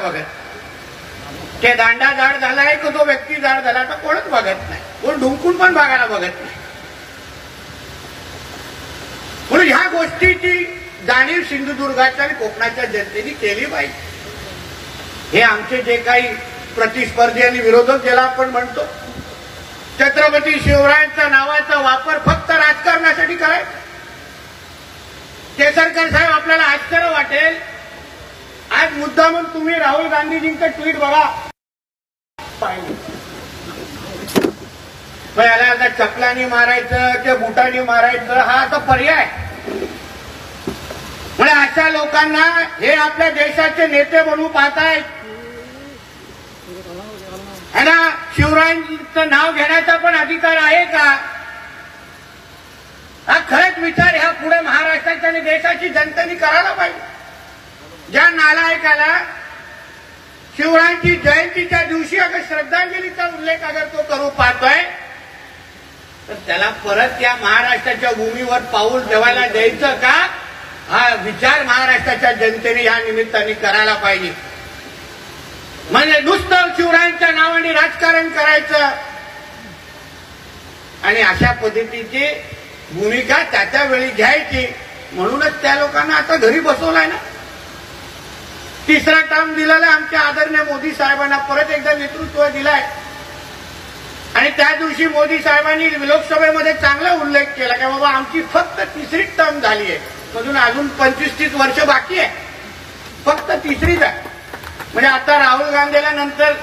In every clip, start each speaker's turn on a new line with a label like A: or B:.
A: बघत, ते दांडा जाड झालाय की तो व्यक्ती जाड झाला तर कोणच बघत नाही, कोण ढुंकून पण बघायला बघत नाही. म्हणून ह्या गोष्टीची जाणीव सिंधुदुर्गाच्या आणि कोकणाच्या जनतेने केली पाहिजे. हे आमचे जे काही प्रतिस्पर्धी आणि विरोधक ज्याला आपण म्हणतो, छत्रपती शिवरायांच्या नावाचा वापर फक्त राजकारणासाठी करायचा. केसरकर साहेब, आपल्याला आश्चर्य वाटेल, आज मुद्दामून तुम्ही राहुल गांधीजींचं ट्विट बघा, याला आता चपलानी मारायचं की बुटानी मारायचं हा आता पर्याय. म्हणजे अशा लोकांना हे आपल्या देशाचे नेते म्हणून पाहतायत. ह्याला शिवरायांचं नाव घेण्याचा पण अधिकार आहे का? हा खरंच विचार ह्या पुढे महाराष्ट्राच्या आणि देशाची जनतेने करायला पाहिजे. ज्या नालायकाला शिवरायांची जयंतीच्या दिवशी अगर श्रद्धांजलीचा उल्लेख अगर तो करू पाहतोय, तर त्याला परत या महाराष्ट्राच्या भूमीवर पाऊल ठेवायला द्यायचं का? हा विचार महाराष्ट्राच्या जनतेने या निमित्ताने करायला पाहिजे. म्हणजे नुसतं शिवरायांच्या नावाने राजकारण करायचं आणि अशा पद्धतीची भूमिका त्या वेळी घ्यायची. म्हणूनच त्या लोकांना आता घरी बसवलाय ना. तिसरा टर्म दिलेला आमच्या आदरणीय मोदी साहेबांना परत एकदा नेतृत्व दिलाय. आणि त्या दिवशी मोदी साहेबांनी लोकसभेमध्ये चांगला उल्लेख केला की बाबा आमची फक्त तिसरी टर्म झाली आहे, अजून 25-30 वर्ष बाकी आहे, फक्त तिसरीच आहे. म्हणजे आता राहुल गांधीला नंतर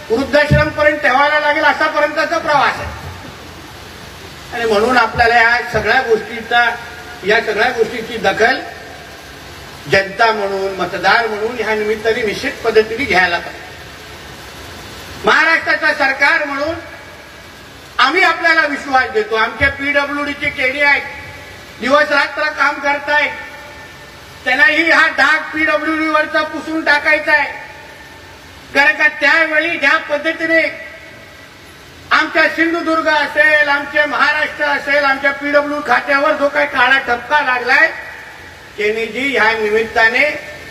A: वृद्धाश्रम पर्यंत ठेवायला लागेल असापर्यंतचा प्रवास आहे. आणि म्हणून आपल्याला या सगळ्या गोष्टीची दखल जनता म्हणून, मतदार म्हणून ह्या निमित्ताने निश्चित पद्धतीने घ्यायला पाहिजे. महाराष्ट्राचं सरकार म्हणून आम्ही आपल्याला विश्वास देतो. आमच्या पीडब्ल्यूडीचे केडी आहेत, दिवस रात्र काम करतायत. त्यांनाही हा डाग पीडब्ल्यूडी वरचा पुसून टाकायचा आहे. कारण का त्यावेळी ज्या पद्धतीने आमच्या सिंधुदुर्ग असेल, आमचे महाराष्ट्र असेल, आमच्या पीडब्ल्यू खात्यावर जो काही काळा ठपका लागलाय, केनीजी ह्या निमित्ताने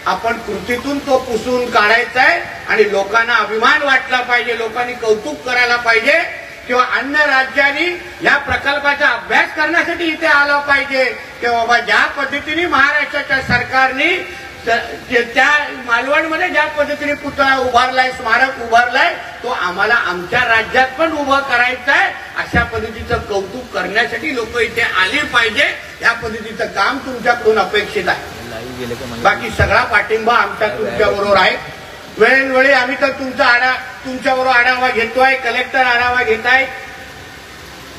A: आपण कृतीतून तो पुसून काढायचा आहे. आणि लोकांना अभिमान वाटला पाहिजे, लोकांनी कौतुक करायला पाहिजे किंवा अन्य राज्यांनी या प्रकल्पाचा अभ्यास करण्यासाठी इथे आला पाहिजे की बाबा ज्या पद्धतीने महाराष्ट्राच्या सरकारने त्या मालवणमध्ये ज्या पद्धतीने पुतळा उभारलाय, स्मारक उभारलाय, तो आम्हाला आमच्या राज्यात पण उभं करायचं आहे. अशा पद्धतीचं कौतुक करण्यासाठी लोक इथे आले पाहिजे. या पद्धतीचं काम तुमच्याकडून अपेक्षित आहे. बाकी सगळा पाठिंबा आमच्या तुमच्याबरोबर आहे. वेळोवेळी आम्ही तर तुमच्याबरोबर आढावा घेतोय, कलेक्टर आढावा घेताय.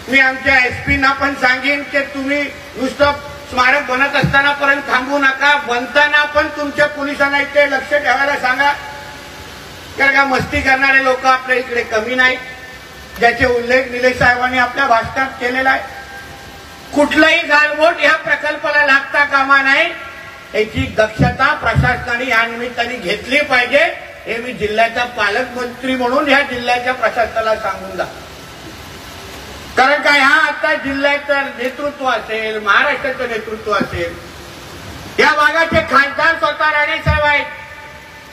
A: मी आमच्या एसपीना पण सांगेन की तुम्ही नुसतं स्मारक बनत असताना पर्यंत थांबू नका, बनताना पण तुमच्या पोलिसांना इथे लक्ष ठेवायला सांगा. कारण का मस्ती करणारे लोक आपल्या इकडे कमी नाहीत, ज्याचे उल्लेख निलेश साहेबांनी आपल्या भाषणात केलेला आहे. कुठलाही गालबोट या प्रकल्पाला लागता कामा नये, याची दक्षता प्रशासनाने या निमित्ताने घेतली पाहिजे. हे मी जिल्ह्याचा पालकमंत्री म्हणून या जिल्ह्याच्या प्रशासनाला सांगून जा. कारण का ह्या आता जिल्ह्याचं नेतृत्व असेल, महाराष्ट्राचं नेतृत्व असेल, या भागाचे खासदार स्वतः राणेसाहेब आहेत,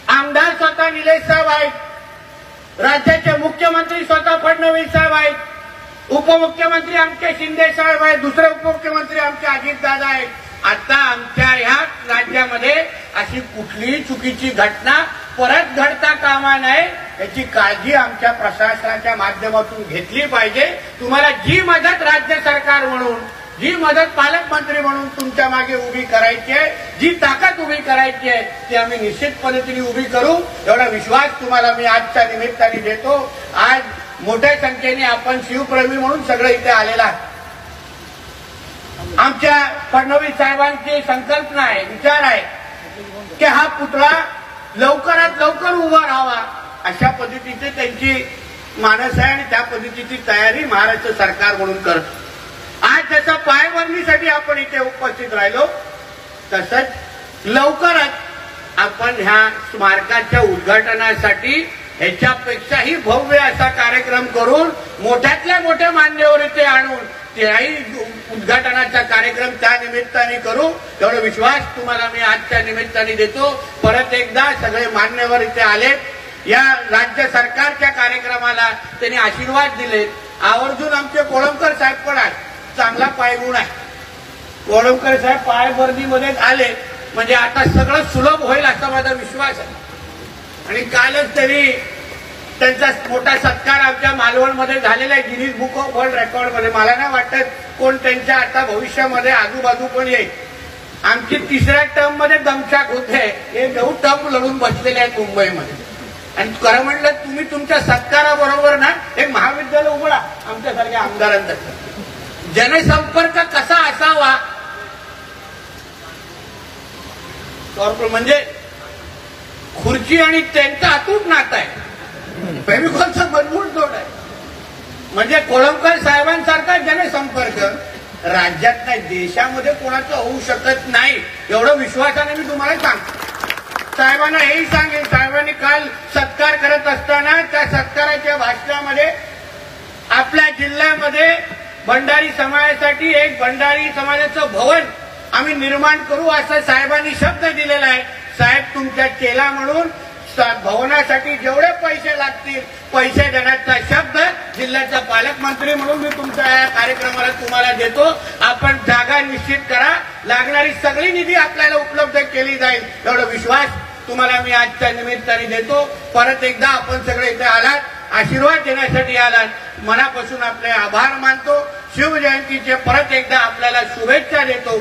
A: आमदार स्वतः निलेश साहेब आहेत, राज्याचे मुख्यमंत्री स्वतः फडणवीस साहेब आहेत, उपमुख्यमंत्री आमचे शिंदे साहेब आहेत, दुसरे उपमुख्यमंत्री आमचे अजितदादा आहेत. आता आमच्या ह्या राज्यामध्ये अशी कुठलीही चुकीची घटना परत घडता कामा नये याची काळजी आमच्या प्रशासनाच्या माध्यमातून घेतली पाहिजे. तुम्हाला जी मदत राज्य सरकार म्हणून, जी मदत पालकमंत्री म्हणून तुमच्या मागे उभी करायची आहे, जी ताकद उभी करायची आहे, ती आम्ही निश्चित पद्धतीने उभी करू. एवढा विश्वास तुम्हाला मी आजच्या निमित्ताने देतो. आज मोठ्या संख्येने आपण शिवप्रेमी म्हणून सगळं इथे आलेला आहे. आमच्या फडणवीस साहेबांची संकल्पना आहे, विचार आहे की हा पुतळा लवकरात लवकर उभा राहावा, अशा पद्धतीची त्यांची मानस आहे आणि त्या पद्धतीची तयारी महाराष्ट्र सरकार म्हणून करतो. आज जसं पायाभरणीसाठी आपण इथे उपस्थित राहिलो, तसंच लवकरच आपण ह्या स्मारकाच्या उद्घाटनासाठी ह्याच्यापेक्षाही भव्य असा कार्यक्रम करून मोठ्यातल्या मोठ्या मान्यवर इथे आणून त्याही उद्घाटनाचा कार्यक्रम त्या निमित्ताने करू, एवढा विश्वास तुम्हाला मी आजच्या निमित्ताने देतो. परत एकदा सगळे मान्यवर इथे आलेत. या राज्य सरकारच्या कार्यक्रमाला त्यांनी आशीर्वाद दिले. आवर्जून आमचे कोळंबकर साहेब पण आहेत. चांगला पायगुण आहे. कोळंबकर साहेब पायभरणीमध्ये आले म्हणजे आता सगळं सुलभ होईल असा माझा विश्वास आहे. आणि कालच तरी त्यांचा मोठा सत्कार आमच्या मालवणमध्ये झालेला आहे गिनीज बुक ऑफ वर्ल्ड रेकॉर्डमध्ये. मला नाही वाटत कोण त्यांच्या आता भविष्यामध्ये आजूबाजू पण येईल. आमची तिसऱ्या टर्म मध्ये दमछाक होते. हे 9 टर्म लढून बसलेले आहेत मुंबईमध्ये. आणि खरं म्हणलं तुम्ही तुमच्या सत्काराबरोबर ना एक महाविद्यालय उघडा आमच्यासारख्या आमदारांचं. जनसंपर्क कसा असावा म्हणजे खुर्ची आणि त्यांचा अतूट नातं आहे. फेविकॉलचा मजबूत जोड आहे. म्हणजे कोळंबकर साहेबांसारखा जनसंपर्क राज्यात नाही देशामध्ये कोणाचं होऊ शकत नाही. एवढं विश्वासाने मी तुम्हाला सांगतो. साहेबांना हेही सांगेन, साहेबांनी काल सत्कार करत असताना त्या सत्काराच्या भाषणामध्ये आपल्या जिल्ह्यामध्ये भंडारी समाजासाठी एक भंडारी समाजाचं भवन आम्ही निर्माण करू असं साहेबांनी शब्द दिलेला आहे. साहेब तुमच्या चेला म्हणून भवनासाठी जेवढे पैसे लागतील पैसे देण्याचा शब्द जिल्ह्याचा पालकमंत्री म्हणून मी तुमच्या या कार्यक्रमाला तुम्हाला देतो. आपण जागा निश्चित करा. लागणारी सगळी निधी आपल्याला उपलब्ध केली जाईल एवढा विश्वास तुम्हाला मी आजच्या निमित्ताने देतो. परत एकदा आपण सगळे इथे आलात, आशीर्वाद देण्यासाठी आलात. मनापासून आपले आभार मानतो. शिवजयंतीचे परत एकदा आपल्याला शुभेच्छा देतो.